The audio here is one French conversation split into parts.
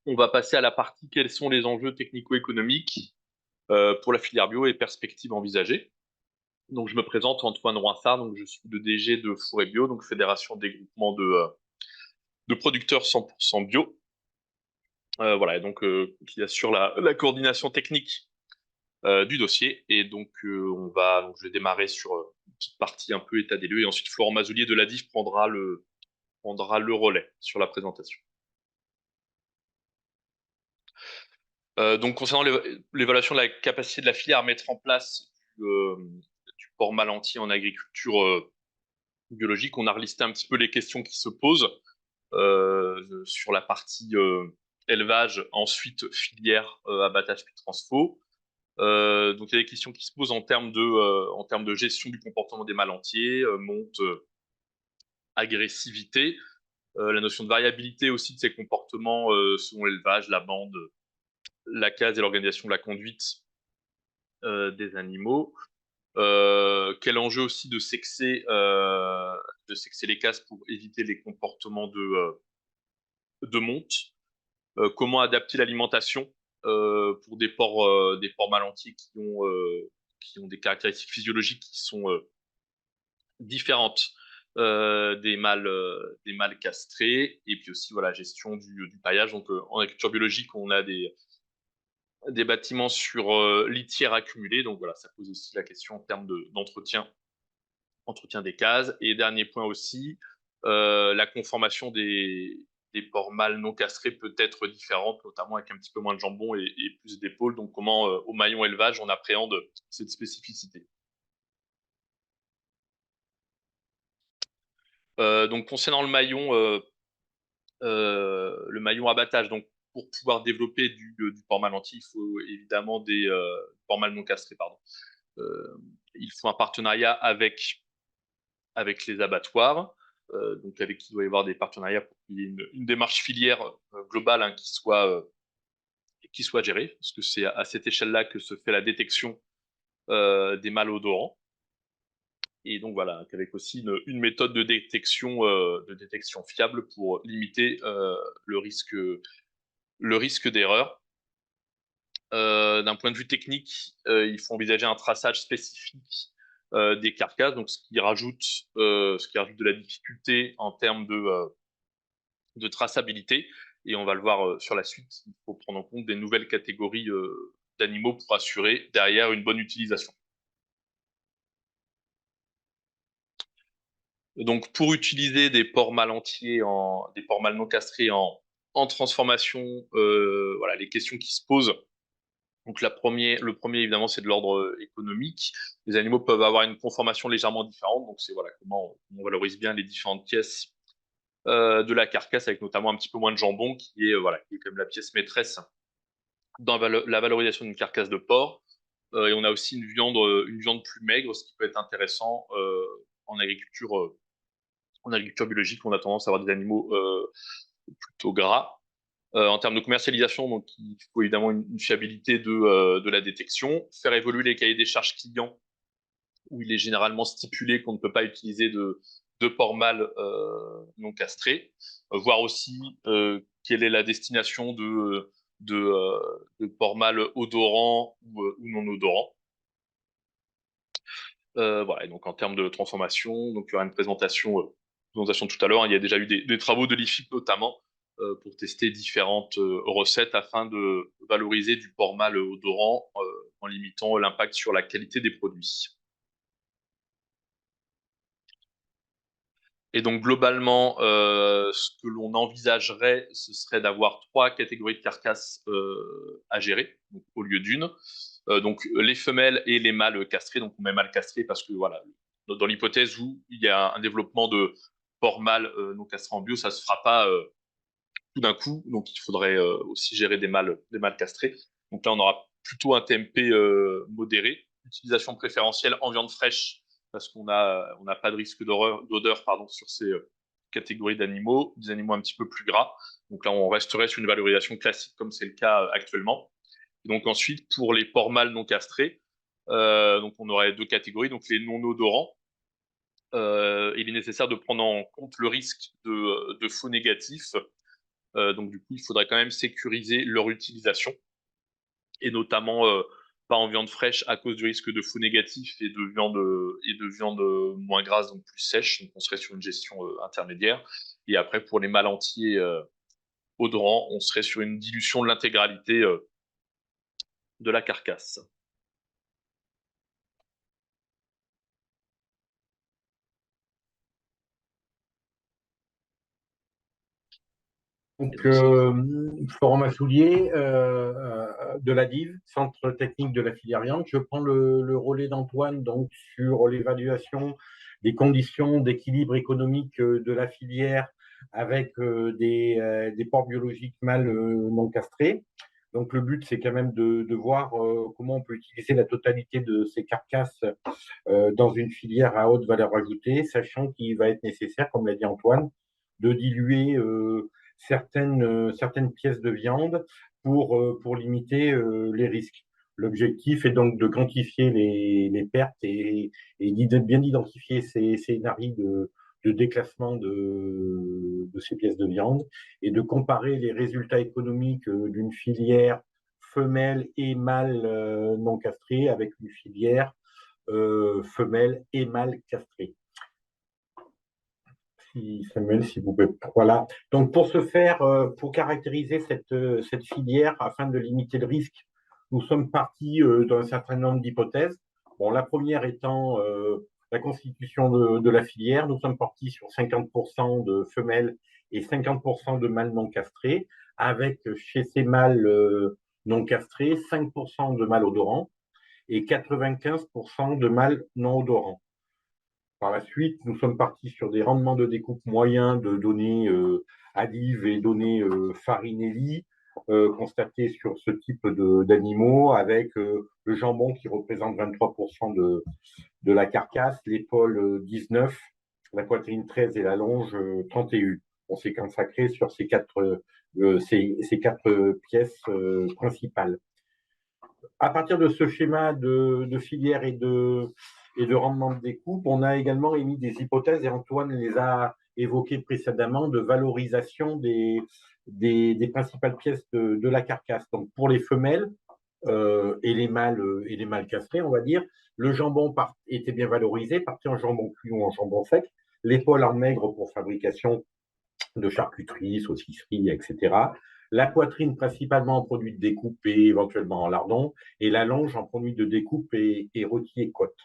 On va passer à la partie quels sont les enjeux technico-économiques pour la filière bio et perspectives envisagées. Donc, je me présente Antoine Roissard, donc je suis le DG de Fourré Bio, donc fédération des groupements de producteurs 100% bio. Voilà, et donc qui assure la coordination technique du dossier. Et donc, donc je vais démarrer sur une petite partie un peu état des lieux, et ensuite Florent Mazoulier de l'ADIF prendra le relais sur la présentation. Donc, concernant l'évaluation de la capacité de la filière à mettre en place du porc mal entier en agriculture biologique, on a relisté un petit peu les questions qui se posent sur la partie élevage, ensuite filière, abattage puis transfo. Donc, il y a des questions qui se posent en termes de gestion du comportement des mâles entiers, monte, agressivité, la notion de variabilité aussi de ces comportements selon l'élevage, la bande, la case et l'organisation de la conduite des animaux. Quel enjeu aussi de sexer les cases pour éviter les comportements de monte. Comment adapter l'alimentation pour des porcs mal entiers qui ont des caractéristiques physiologiques qui sont différentes des mâles castrés. Et puis aussi, voilà, gestion du paillage. Donc, en agriculture biologique, on a des bâtiments sur litière accumulée. Donc, voilà, ça pose aussi la question en termes entretien des cases. Et dernier point aussi, la conformation des porcs mâles non castrés peut être différente, notamment avec un petit peu moins de jambon et plus d'épaules. Donc, comment au maillon élevage, on appréhende cette spécificité. Donc, concernant le maillon abattage, donc pour pouvoir développer du porc mal entier, il faut évidemment des porcs mâles non castrés, pardon. Euh, il faut un partenariat avec les abattoirs, donc avec qui il doit y avoir des partenariats pour qu'il y ait une démarche filière globale hein, qui soit gérée, parce que c'est à cette échelle-là que se fait la détection des malodorants. Et donc voilà, avec aussi une méthode de détection fiable pour limiter le risque d'erreur. D'un point de vue technique, il faut envisager un traçage spécifique des carcasses, donc ce qui rajoute de la difficulté en termes de traçabilité. Et on va le voir sur la suite, il faut prendre en compte des nouvelles catégories d'animaux pour assurer derrière une bonne utilisation. Donc, pour utiliser des porcs mal non castrés en transformation, voilà, les questions qui se posent. Donc, le premier, évidemment, c'est de l'ordre économique. Les animaux peuvent avoir une conformation légèrement différente. Donc, c'est voilà, comment on valorise bien les différentes pièces de la carcasse, avec notamment un petit peu moins de jambon, voilà, qui est comme la pièce maîtresse dans la valorisation d'une carcasse de porc. Et on a aussi une viande plus maigre, ce qui peut être intéressant en agriculture biologique. On a tendance à avoir des animaux plutôt gras. En termes de commercialisation, donc il faut évidemment une fiabilité de la détection, faire évoluer les cahiers des charges clients, où il est généralement stipulé qu'on ne peut pas utiliser de porc mâle non castré, voir aussi quelle est la destination de porc mâle odorant ou non odorant. Voilà, et donc en termes de transformation, donc il y aura une présentation tout à l'heure. Il y a déjà eu des travaux de l'IFIP notamment pour tester différentes recettes afin de valoriser du porc mâle odorant en limitant l'impact sur la qualité des produits. Et donc globalement, ce que l'on envisagerait, ce serait d'avoir trois catégories de carcasses à gérer, donc, au lieu d'une. Donc les femelles et les mâles castrés, donc on met mâles castrés parce que voilà, dans l'hypothèse où il y a un développement de porc mâle non castré en bio, ça se fera pas tout d'un coup, donc il faudrait aussi gérer des mâles castrés. Donc là, on aura plutôt un TMP modéré, utilisation préférentielle en viande fraîche, parce on n'a pas de risque d'odeur pardon, sur ces catégories d'animaux, des animaux un petit peu plus gras. Donc là, on resterait sur une valorisation classique comme c'est le cas actuellement. Et donc ensuite, pour les porcs mâles non castrés, donc on aurait deux catégories, donc les non odorants. Il est nécessaire de prendre en compte le risque de faux négatifs Donc, du coup, il faudrait quand même sécuriser leur utilisation, et notamment pas en viande fraîche à cause du risque de faux négatifs et de viande moins grasse, donc plus sèche. Donc, on serait sur une gestion intermédiaire. Et après, pour les mâles entiers odorants, on serait sur une dilution de l'intégralité de la carcasse. Donc, Florent Massoulier, de la DIV, Centre technique de la filière viande. Je prends le relais d'Antoine donc sur l'évaluation des conditions d'équilibre économique de la filière avec des porcs biologiques mâles non castrés. Donc, le but, c'est quand même de voir comment on peut utiliser la totalité de ces carcasses dans une filière à haute valeur ajoutée, sachant qu'il va être nécessaire, comme l'a dit Antoine, de diluer certaines pièces de viande pour limiter les risques. L'objectif est donc de quantifier les pertes et bien identifier ces scénarios de déclassement de ces pièces de viande et de comparer les résultats économiques d'une filière femelle et mâle non castrée avec une filière femelle et mâle castrée. Samuel, s'il vous plaît. Voilà. Donc, pour ce faire, pour caractériser cette filière, afin de limiter le risque, nous sommes partis d'un certain nombre d'hypothèses. Bon, la première étant la constitution de la filière. Nous sommes partis sur 50% de femelles et 50% de mâles non castrés, avec chez ces mâles non castrés 5% de mâles odorants et 95% de mâles non odorants. Par la suite, nous sommes partis sur des rendements de découpe moyens de données Adiv et données Farinelli constatés sur ce type d'animaux, avec le jambon qui représente 23% de la carcasse, l'épaule 19, la poitrine 13 et la longe 31. On s'est consacré sur ces quatre pièces principales. À partir de ce schéma de filière et de rendement de découpe, on a également émis des hypothèses, et Antoine les a évoquées précédemment, de valorisation des principales pièces de la carcasse. Donc pour les femelles et les mâles castrés, on va dire, le jambon était bien valorisé, partait en jambon cuit ou en jambon sec, l'épaule en maigre pour fabrication de charcuterie, saucisserie, etc. La poitrine principalement en produits de découpe et éventuellement en lardon, et la longe en produits de découpe et rôti et côte.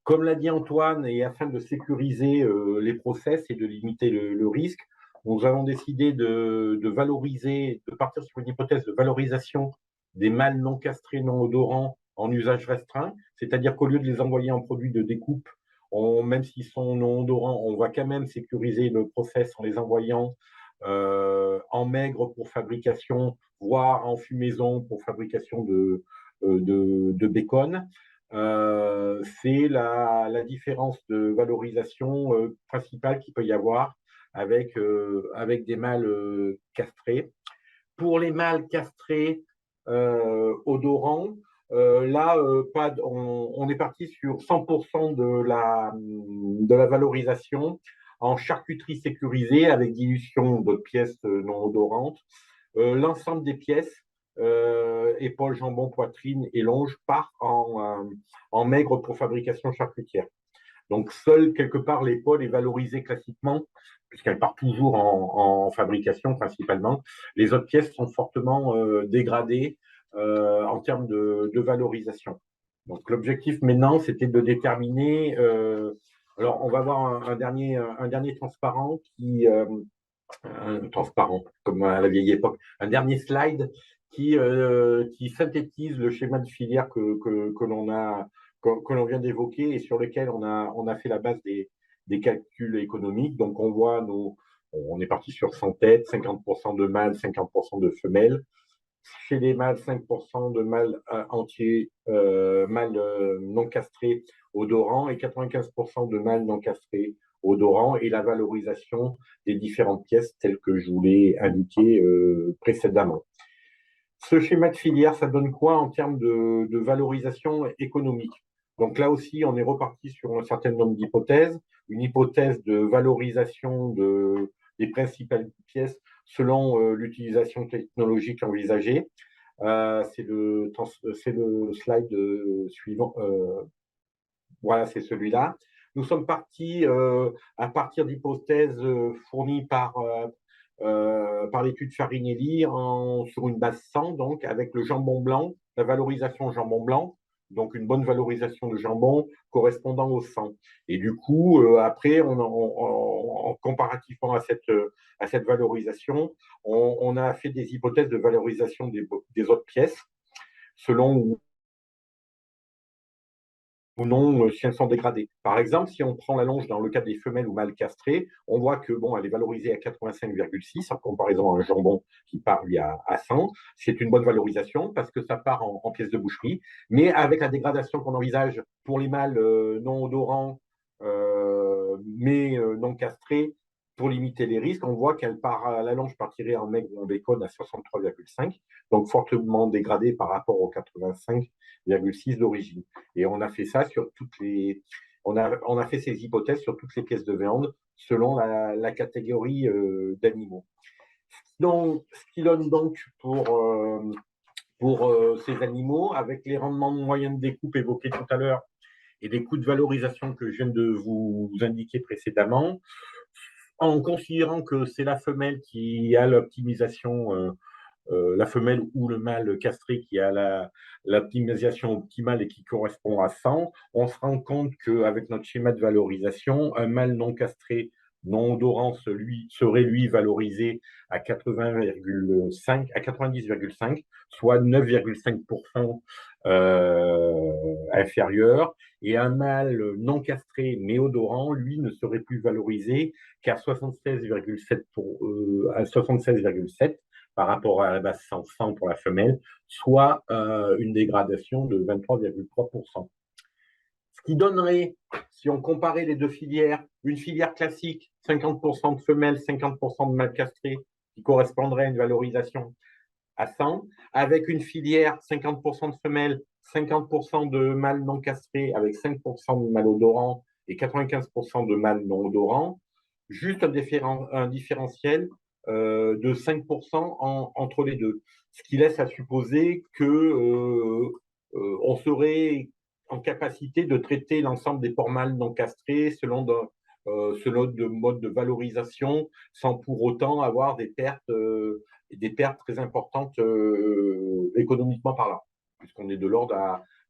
Comme l'a dit Antoine, et afin de sécuriser les process et de limiter le risque, nous avons décidé de valoriser, de partir sur une hypothèse de valorisation des mâles non castrés, non odorants en usage restreint, c'est-à-dire qu'au lieu de les envoyer en produits de découpe, même s'ils sont non odorants, on va quand même sécuriser le process en les envoyant en maigre pour fabrication, voire en fumaison pour fabrication de bacon. C'est la différence de valorisation principale qu'il peut y avoir avec des mâles castrés. Pour les mâles castrés odorants, là, on est parti sur 100% de la valorisation en charcuterie sécurisée avec dilution de pièces non odorantes. L'ensemble des pièces, épaules, jambon, poitrine et longe, part en maigre pour fabrication charcutière. Donc, seule quelque part l'épaule est valorisée classiquement, puisqu'elle part toujours en fabrication principalement. Les autres pièces sont fortement dégradées en termes de valorisation. Donc, l'objectif maintenant, c'était de déterminer. Alors, on va voir un dernier transparent transparent, comme à la vieille époque, un dernier slide qui synthétise le schéma de filière que l'on vient d'évoquer et sur lequel on a fait la base des calculs économiques. Donc, on est parti sur 100 têtes, 50% de mâles, 50% de femelles. Chez les mâles, 5% de mâles entiers, mâles non castrés odorants et 95% de mâles non castrés odorants, et la valorisation des différentes pièces telles que je vous l'ai indiqué précédemment. Ce schéma de filière, ça donne quoi en termes de valorisation économique? Donc là aussi, on est reparti sur un certain nombre d'hypothèses. Une hypothèse de valorisation des principales pièces selon l'utilisation technologique envisagée. C'est le slide suivant. Voilà, c'est celui-là. Nous sommes partis à partir d'hypothèses fournies par l'étude Farinelli sur une base 100, donc avec le jambon blanc, la valorisation jambon blanc, donc une bonne valorisation de jambon correspondant au 100. Et du coup, après, comparativement à cette valorisation, on a fait des hypothèses de valorisation des autres pièces selon ou non si elles sont dégradées. Par exemple, si on prend la longe dans le cas des femelles ou mâles castrés, on voit que bon, elle est valorisée à 85,6 en comparaison à un jambon qui part lui à 100. C'est une bonne valorisation parce que ça part en pièces de boucherie, mais avec la dégradation qu'on envisage pour les mâles non odorants mais non castrés, pour limiter les risques, on voit qu'elle part, la longe partirait en maigre ou en bacon à 63,5, donc fortement dégradée par rapport aux 85,6 d'origine. Et on a fait ça sur toutes les. On a fait ces hypothèses sur toutes les pièces de viande selon la catégorie d'animaux. Ce qui donne donc pour ces animaux, avec les rendements moyens de découpe évoqués tout à l'heure et des coûts de valorisation que je viens de vous indiquer précédemment, en considérant que c'est la femelle qui a l'optimisation la femelle ou le mâle castré qui a l'optimisation optimale et qui correspond à 100, on se rend compte qu'avec notre schéma de valorisation, un mâle non castré, non odorant, serait lui valorisé à 80,5, à 90,5, soit 9,5% inférieur. Et un mâle non castré mais odorant, lui, ne serait plus valorisé qu'à 76,7 à 76,7 par rapport à la base 100 pour la femelle, soit une dégradation de 23,3%. Ce qui donnerait, si on comparait les deux filières, une filière classique, 50% de femelles, 50% de mâles castrés, qui correspondrait à une valorisation à 100, avec une filière 50% de femelles, 50% de mâles non castrés, avec 5% de mâles odorants et 95% de mâles non odorants, juste un différentiel de 5% entre les deux. Ce qui laisse à supposer que on serait en capacité de traiter l'ensemble des porcs mâles non castrés selon de modes de valorisation sans pour autant avoir des pertes très importantes économiquement parlant, puisqu'on est de l'ordre,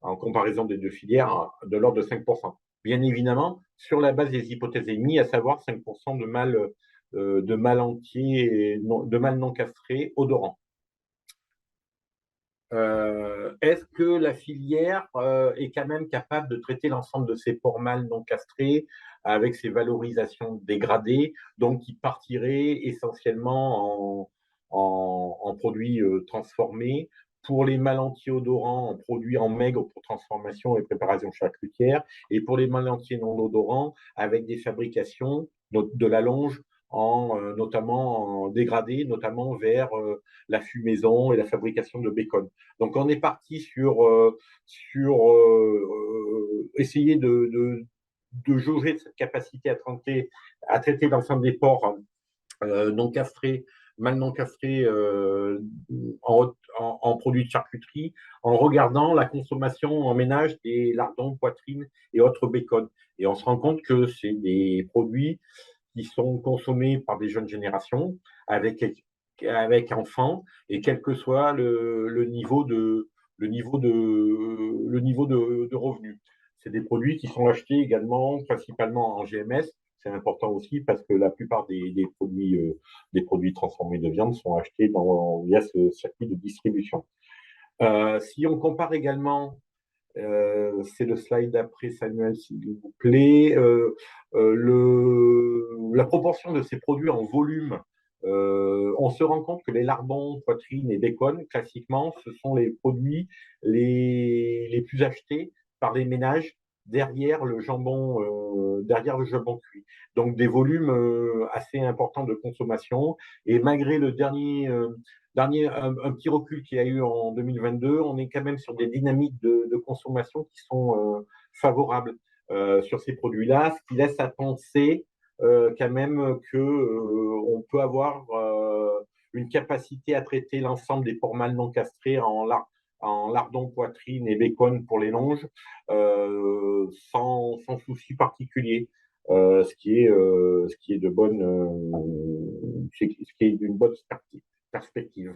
en comparaison des deux filières, de l'ordre de 5%. Bien évidemment, sur la base des hypothèses émises, à savoir 5% de mâles entiers, de mâles non castrés odorants. Est-ce que la filière est quand même capable de traiter l'ensemble de ces porcs mâles non castrés avec ces valorisations dégradées, donc qui partiraient essentiellement en produits transformés, pour les mâles entiers odorants en produits en maigre pour transformation et préparation charcutière, et pour les mâles entiers non odorants avec des fabrications de la longe notamment en dégradé, notamment vers la fumaison et la fabrication de bacon. Donc on est parti sur essayer de jauger cette capacité à traiter l'ensemble des porcs non castrés, mal non castrés en produits de charcuterie, en regardant la consommation en ménage des lardons, poitrines et autres bacon. Et on se rend compte que c'est des produits qui sont consommés par des jeunes générations avec enfants, et quel que soit le niveau de revenus. C'est des produits qui sont achetés également principalement en GMS. C'est important aussi parce que la plupart des produits transformés de viande sont achetés via ce circuit de distribution. Si on compare également, c'est le slide d'après, Samuel, s'il vous plaît, la proportion de ces produits en volume, on se rend compte que les lardons, poitrine et bacon, classiquement, ce sont les produits les plus achetés par les ménages derrière le jambon cuit. Donc des volumes assez importants de consommation. Et malgré le dernier un petit recul qu'il y a eu en 2022, on est quand même sur des dynamiques de consommation qui sont favorables sur ces produits-là, ce qui laisse à penser quand même que on peut avoir une capacité à traiter l'ensemble des porcs mâles non castrés en lardon, poitrine et bacon pour les longes, sans souci particulier. Ce qui est de bonne, ce qui est d'une bonne perspective.